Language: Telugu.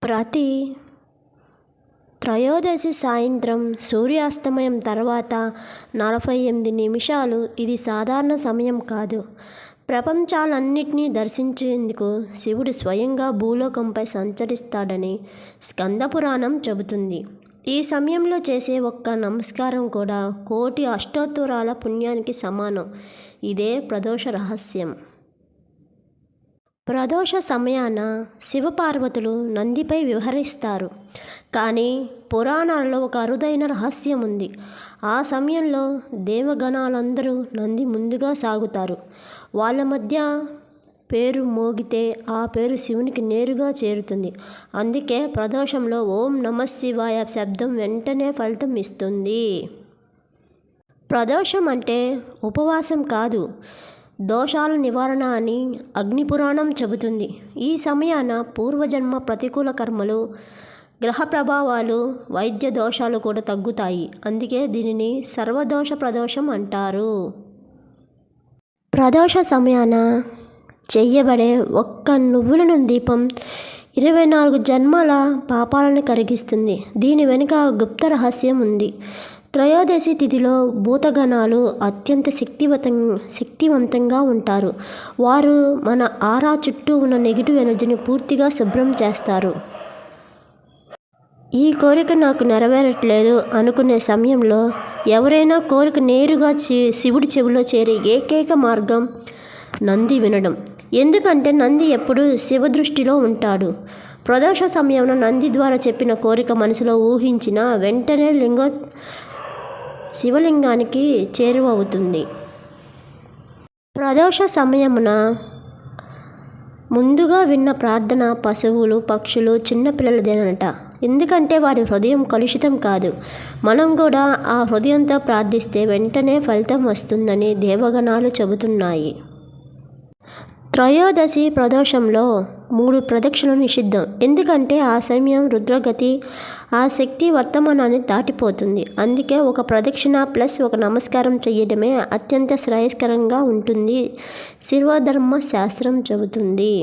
ప్రతి త్రయోదశి సాయంత్రం సూర్యాస్తమయం తర్వాత 48 నిమిషాలు ఇది సాధారణ సమయం కాదు. ప్రపంచాలన్నిటినీ దర్శించేందుకు శివుడు స్వయంగా భూలోకంపై సంచరిస్తాడని స్కందపురాణం చెబుతుంది. ఈ సమయంలో చేసే ఒక్క నమస్కారం కూడా కోటి అష్టోత్తరాల పుణ్యానికి సమానం. ఇదే ప్రదోష రహస్యం. ప్రదోష సమయాన శివపార్వతులు నందిపై విహరిస్తారు. కానీ పురాణాల్లో ఒక అరుదైన రహస్యం ఉంది. ఆ సమయంలో దేవగణాలందరూ నంది ముందుగా సాగుతారు. వాళ్ళ మధ్య పేరు మోగితే ఆ పేరు శివునికి నేరుగా చేరుతుంది. అందుకే ప్రదోషంలో ఓం నమః శివాయ శబ్దం వెంటనే ఫలితం ఇస్తుంది. ప్రదోషం అంటే ఉపవాసం కాదు, దోషాల నివారణ అని అగ్నిపురాణం చెబుతుంది. ఈ సమయాన పూర్వజన్మ ప్రతికూల కర్మలు, గ్రహ ప్రభావాలు, వైద్య దోషాలు కూడా తగ్గుతాయి. అందుకే దీనిని సర్వదోష ప్రదోషం అంటారు. ప్రదోష సమయాన చెయ్యబడే ఒక్క నువ్వుల దీపం 24 జన్మల పాపాలను కరిగిస్తుంది. దీని వెనుక గుప్త రహస్యం ఉంది. త్రయోదశి తిథిలో భూతగణాలు అత్యంత శక్తివంతంగా ఉంటారు. వారు మన ఆరా చుట్టూ ఉన్న నెగిటివ్ ఎనర్జీని పూర్తిగా శుభ్రం చేస్తారు. ఈ కోరిక నాకు నెరవేరట్లేదు అనుకునే సమయంలో ఎవరైనా కోరిక నేరుగా శివుడి చెవిలో చేరే ఏకైక మార్గం నంది వినడం. ఎందుకంటే నంది ఎప్పుడూ శివ దృష్టిలో ఉంటాడు. ప్రదోష సమయంలో నంది ద్వారా చెప్పిన కోరిక మనసులో ఊహించిన వెంటనే శివలింగానికి చేరువవుతుంది. ప్రదోష సమయమున ముందుగా విన్న ప్రార్థన పశువులు, పక్షులు, చిన్నపిల్లలదేనట. ఎందుకంటే వారి హృదయం కలుషితం కాదు. మనం కూడా ఆ హృదయంతో ప్రార్థిస్తే వెంటనే ఫలితం వస్తుందని దేవగణాలు చెబుతున్నాయి. త్రయోదశి ప్రదోషంలో 3 ప్రదక్షిణలు నిషిద్ధం. ఎందుకంటే ఆ సమయం రుద్రగతి, ఆ శక్తి వర్తమానాన్ని దాటిపోతుంది. అందుకే ఒక ప్రదక్షిణ ప్లస్ ఒక నమస్కారం చేయడమే అత్యంత శ్రేయస్కరంగా ఉంటుంది శివధర్మ శాస్త్రం చెబుతుంది.